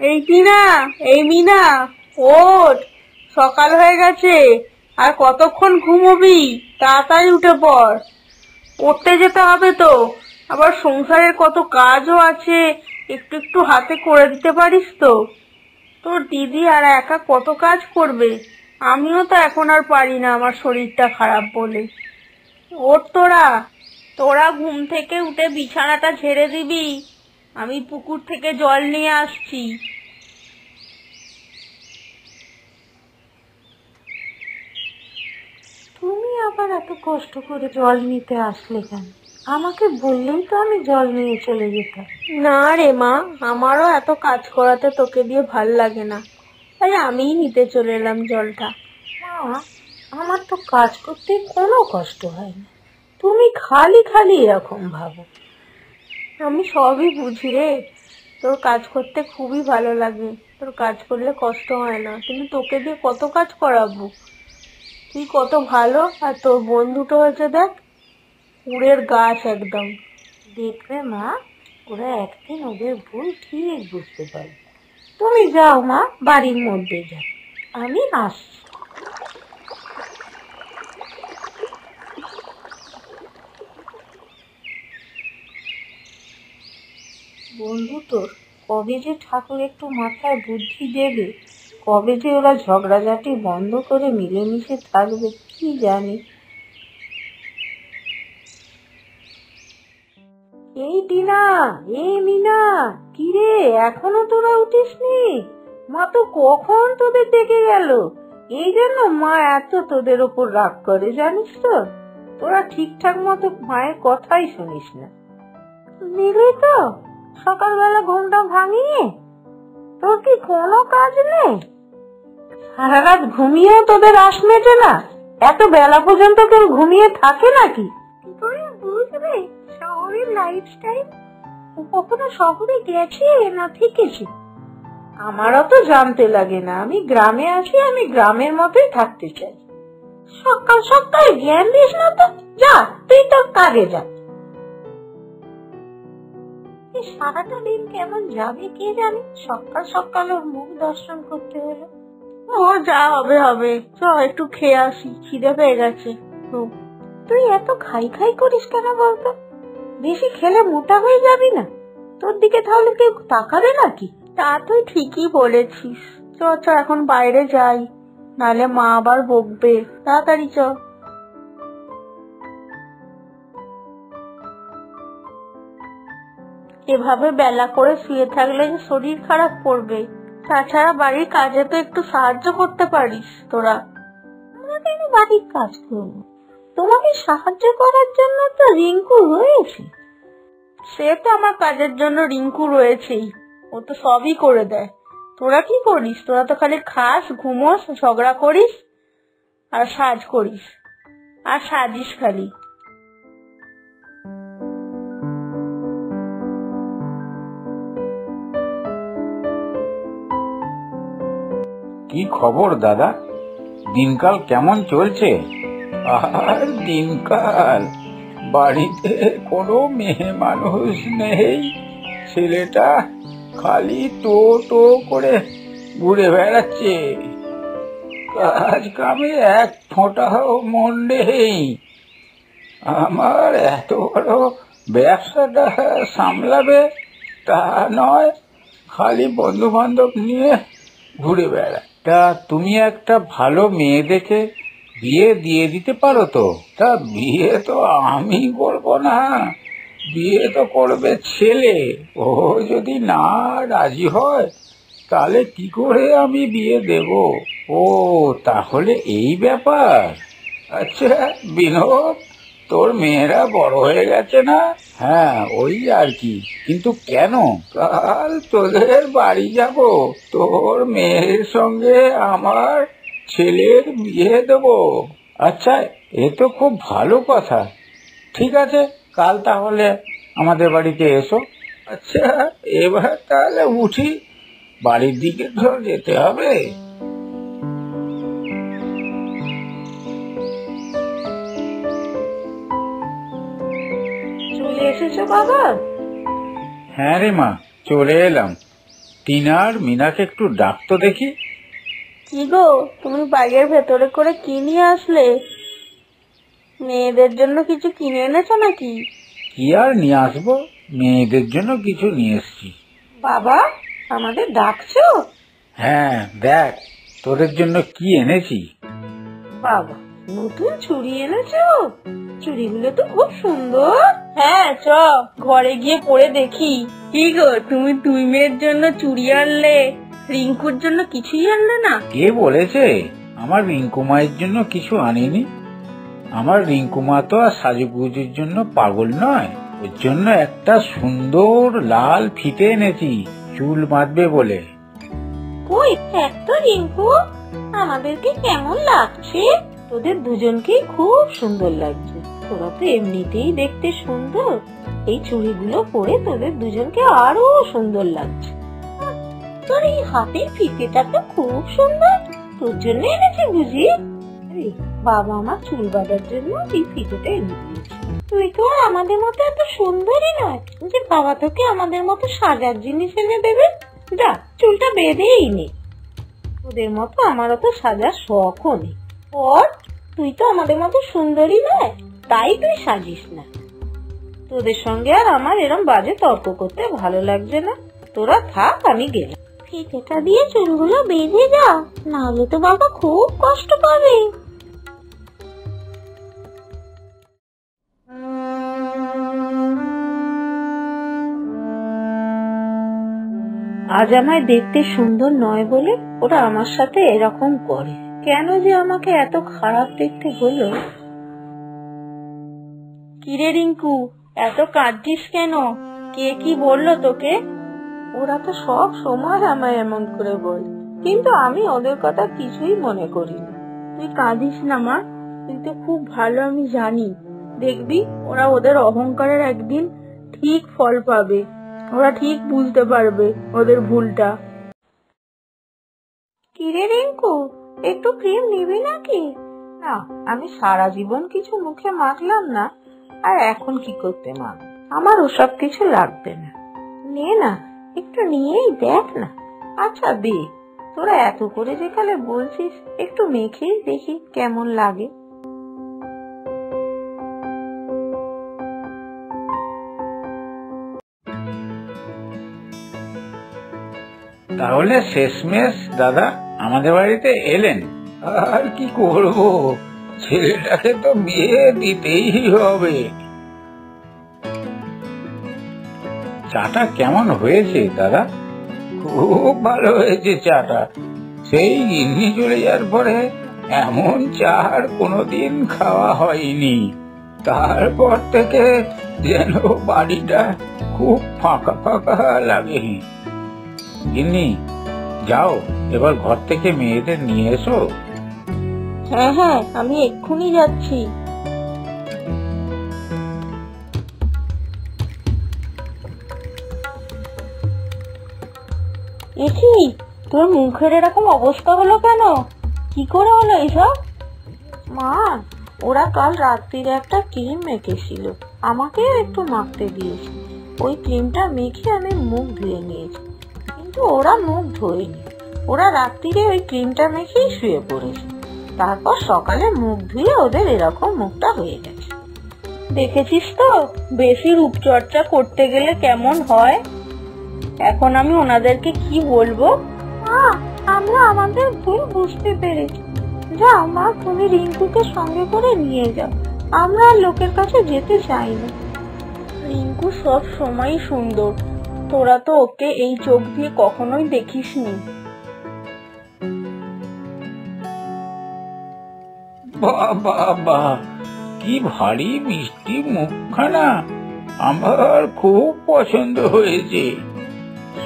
এই টিনা, এই মিনা, ওঠ, সকাল হয়ে গেছে। আর কতক্ষণ ঘুমোবি? তাড়াতাড়ি উঠে পড়, পড়তে যেতে হবে তো। আবার সংসারের কত কাজও আছে, একটু একটু হাতে করে দিতে পারিস তো? তোর দিদি আর একা কত কাজ করবে? আমিও তো এখন আর পারি না, আমার শরীরটা খারাপ বলে। ওঠ তোরা, তোরা ঘুম থেকে উঠে বিছানাটা ঝেড়ে দিবি। আমি পুকুর থেকে জল নিয়ে আসছি। তুমি আবার এত কষ্ট করে জল নিতে আসলে কেন? আমাকে বললেই তো আমি জল নিয়ে চলে যেতাম। না রে মা, আমারও এত কাজ করাতে তোকে দিয়ে ভাল লাগে না, তাই আমিই নিতে চলে এলাম জলটা। মা, আমার তো কাজ করতে কোনো কষ্ট হয় না, তুমি খালি খালি এরকম ভাবো। আমি সবই বুঝি রে, তোর কাজ করতে খুবই ভালো লাগে, তোর কাজ করলে কষ্ট হয় না, কিন্তু তোকে দিয়ে কত কাজ করাবো? তুই কত ভালো, আর তোর বন্ধুটা হয়েছে দেখ, কুড়ের গাছ একদম। দেখবে মা, ওরা একদিন ওদের ভুল ঠিক বুঝতে পারবে। তুমি যাও মা, বাড়ির মধ্যে যাও, আমি আসছি। বন্ধু তোর কবে যে ঠাকুর একটু মাথায় বুদ্ধি দেবে, কবে যে ওরা ঝগড়াঝাটি বন্ধ করে মিলেমিশে থাকবে, কি জানি। এই টিনা, এই মিনা, কিরে এখনো তোরা উঠিসনি? মা তো কখন তোদের ডেকে গেল। এই জন্য মা এত তোদের ওপর রাগ করে, জানিস তো? তোরা ঠিকঠাক মতো মায়ের কথাই শুনিস না। দিলি তো সকালবেলা ঘুমটা ভাঙিয়ে। তোর কি কোনো কাজ নেই? সারা রাত ঘুমিয়েও তোদের আশ মেটে না? এত বেলা পর্যন্ত কেউ ঘুমিয়ে থাকে নাকি? তুই বুঝবি শহরের লাইফস্টাইল। কখনো শহরে গেছি না থেকেছি? আমারও তো জানতে লাগে না, আমি গ্রামে আছি, আমি গ্রামের মতোই থাকতে চাই। সকাল সকাল জ্ঞান দিস না তো, যা তুই তোর কাজে যা। সারাটা দিন কেমন যাবে কে জানে, সকাল সকাল ওর মুখ দর্শন করতে হলো। ও যা হবে হবে, চ একটু খেয়ে আসি, খিদে পেয়ে গেছে। তুই এত খাই খাই করিস কেন বলতো? বেশি খেলে মোটা হয়ে যাবি না? তোর দিকে তাহলে কেউ তাকাবে নাকি? তা তুই ঠিকই বলেছিস, চ চ এখন বাইরে যাই, নাহলে মা আবার বকবে। তাড়াতাড়ি চ। এভাবে বেলা করে শুয়ে থাকলে যে শরীর খারাপ করবে। তাছাড়া বাড়ির কাজে তো একটু সাহায্য করতে পারিস তোরা। আমরা কেন বাড়ির কাজ করবো? তোমাকে সাহায্য করার জন্য তো রিঙ্কু রয়েছে। সে তো আমার কাজের জন্য রিঙ্কু রয়েছেই, ও তো সবই করে দেয়। তোরা কি করিস? তোরা তো খালি খাস, ঘুমোস, ঝগড়া করিস আর সাজ করিস, আর সাজিস খালি। কি খবর দাদা? দিনকাল কেমন চলছে? আর দিনকাল, বাড়িতে কোনো মেয়ে মানুষ নেই, ছেলেটা খালি টো টো করে ঘুরে বেড়াচ্ছে, কাজ কামে এক ফোঁটাও মন নেই। আমার এত বড় ব্যবসাটা সামলাবে তা নয়, খালি বন্ধু বান্ধব নিয়ে ঘুরে বেড়ায়। তা তুমি একটা ভালো মেয়ে দেখে বিয়ে দিয়ে দিতে পারো তো? তা বিয়ে তো আমি করব না, বিয়ে তো করবে ছেলে। ও যদি না রাজি হয় তাহলে কি করে আমি বিয়ে দেব? ও তাহলে এই ব্যাপার। আচ্ছা বিনোদ, তোর মেয়েরা বড় হয়ে গেছে না? হ্যাঁ ওই আর কি, কিন্তু কেন? কাল তোদের বাড়ি যাব, তোর মেয়ের সঙ্গে আমার ছেলের বিয়ে দেব। আচ্ছা এ তো খুব ভালো কথা, ঠিক আছে কাল তাহলে আমাদের বাড়িতে এসো। আচ্ছা এবার তাহলে উঠি, বাড়ির দিকে তো যেতে হবে। চলে এসেছো বাবা? হ্যাঁ রে মা, চলে এলাম। টিনা আর মিনাকে একটু ডাকতো দেখি। কি গো, তুমি ব্যাগের ভেতরে করে কি নিয়ে আসলে? মেয়েদের জন্য কিছু কিনে এনেছো নাকি? কি আর নিয়ে আসবো, মেয়েদের জন্য কিছু নিয়ে এসছি। বাবা, আমাদের ডাকছো? হ্যাঁ, দেখ তোদের জন্য কি এনেছি। বাবা, নতুন চুড়ি এনেছো? চুড়িগুলো তো খুব সুন্দর। হ্যাঁ, চ ঘরে গিয়ে পরে দেখি। কি গো, তুমি দুই মেয়ের জন্য চুড়ি আনলে, রিঙ্কুর জন্য কিছুই আনলে না? কে বলেছে আমার রিঙ্কু মায়ের জন্য কিছু আনিনি? আমার রিঙ্কু মা তো আর সাজুগুজুর জন্য পাগল নয়। ওর জন্য একটা সুন্দর লাল ফিতে এনেছি, চুল বাঁধবে বলে। কই এত রিঙ্কু, আমাদেরকে কেমন লাগছে? তোদের দুজনকেই খুব সুন্দর লাগছে। তোরা তো এমনিতেই দেখতে সুন্দর, এই চুড়িগুলো পরে তোদের দুজনকে আরো সুন্দর লাগছে। তোর এই হাতের ফিতেটা তো খুব সুন্দর, তোর জন্য এনেছি বুঝি? আরে বাবা আমার চুল বাঁধার জন্য এই ফিতেটা এনে দিয়েছে। তুই তো আর আমাদের মতো এত সুন্দরই নয় যে বাবা তোকে আমাদের মতো সাজার জিনিস এনে দেবে। যা, চুলটা বেঁধেই নে। তোদের মতো আমারও তো সাজার শখও নেই। ওর তুই তো আমাদের মতো সুন্দরী নয়, তাই তুই সাজিস না। তোদের সঙ্গে আর আমার এরম বাজে তর্ক করতে ভালো লাগছে না। তোরা থাক, আমি গেলাম। ফিতেটা দিয়ে চুলগুলো বেঁধে যা, নাহলে তো বাবা খুব কষ্ট পাবে। আজ আমায় দেখতে সুন্দর নয় বলে ওরা আমার সাথে এরকম করে। কেন যে আমাকে এত খারাপ দেখতে হলো? কিরে রিঙ্কু, এত কাঁদছিস কেন? কে কি বললো তোকে? ওরা তো সব সময় আমায় এমন করে বলে, কিন্তু আমি ওদের কথা কিছুই মনে করি না। তুই কাঁদিস না মা, তুই তো খুব ভালো, আমি জানি। দেখবি ওরা ওদের অহংকারের একদিন ঠিক ফল পাবে। ওরা ঠিক বুঝতে পারবে ওদের ভুলটা। কিরে রিঙ্কু, একটু ক্রিম নিবি নাকি? না, আমি সারা জীবন কিছু মুখে মাখলাম না, আর এখন কি করতে মাখ? আমার ওসব কিছু লাগবে না। নে না, একটু নিয়েই দেখ না। আচ্ছা দে, তোরা এত করে যেখানে বলছিস, একটু মেখেই দেখি কেমন লাগে। তাহলে শেষমেশ দাদা আমাদের বাড়িতে এলেন। আর কি করব, ছেলেটাকে তো বিয়ে দিতেই হবে। চাটা কেমন হয়েছে দাদা? খুব ভালো হয়েছে চাটা। সেই গিন্নি চলে যাওয়ার পরে এমন চা আর কোনোদিন খাওয়া হয়নি। তারপর থেকে যেন বাড়িটা খুব ফাঁকা ফাঁকা লাগে। গিন্নি, যাও এবার ঘর থেকে মেয়েদের নিয়ে এসো। হ্যাঁ হ্যাঁ, আমি এক্ষুনি যাচ্ছি। একি, তোর মুখের এরকম অবস্থা হলো কেন? কি করে হলো এসব? মা, ওরা কাল রাত্রিরে একটা ক্রিম মেখেছিল, আমাকে একটু মাখতে দিয়েছে। ওই ক্রিমটা মেখে আমি মুখ ধুয়ে নিয়েছি, কিন্তু ওরা মুখ ধোয়নি। ওরা রাত্রিরে ওই ক্রিমটা মেখেই শুয়ে পড়েছে। তারপর সকালে মুখ ধুয়ে ওদের এরকম মুখটা হয়ে গেছে। দেখেছিস তো, বেশি রূপচর্চা করতে গেলে কেমন হয়। এখন আমি ওনাদেরকে কি বলবো? মা, আমরা আমাদের ভুল বুঝতে পেরেছি। যাও মা, তুমি রিঙ্কুকে সঙ্গে করে নিয়ে যাও। আমরা আর লোকের কাছে যেতে চাই না। রিঙ্কু সব সময় সুন্দর, তোরা তো ওকে এই চোখ দিয়ে কখনোই দেখিসনি। বাবা, কি ভারী মিষ্টি মুখখানা, আমার খুব পছন্দ হয়েছে।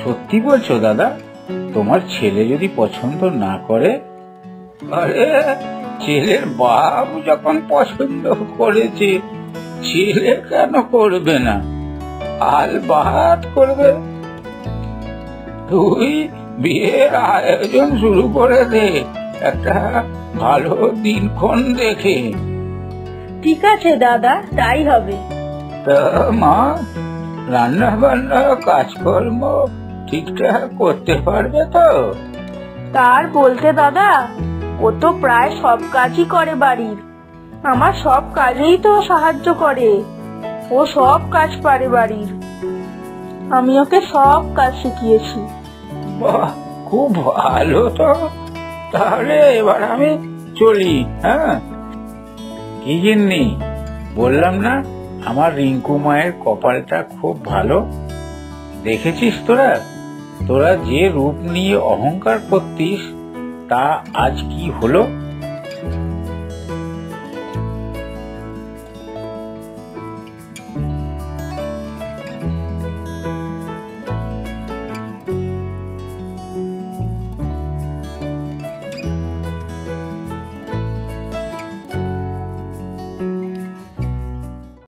সত্যি বলছো দাদা? তোমার ছেলে যদি পছন্দ না করে? আরে, ছেলের বাপ যখন পছন্দ করেছে, ছেলে কেন করবে না? আলবাত করবে। তুই বিয়ের আয়োজন শুরু করে দে একটা ভালো দিনক্ষণ দেখে। ঠিক আছে দাদা, তাই হবে। তা মা, রান্না বান্না কাজকর্ম ঠিকঠাক করতে পারবে তো? তার বলতে দাদা, ও তো প্রায় সব কাজই করে বাড়ির। আমার সব কাজেই তো ও সাহায্য করে। ও সব কাজ পারে বাড়ির। আমি ওকে সব কাজ শিখিয়েছি। বাহ, খুব ভালো তো। তাহলে এবার আমি চলি। হ্যাঁ, কি গিন্নি, বললাম না আমার রিঙ্কু মায়ের কপালটা খুব ভালো। দেখেছিস তোরা তোরা যে রূপ নিয়ে অহংকার করতিস তা আজ কি হলো।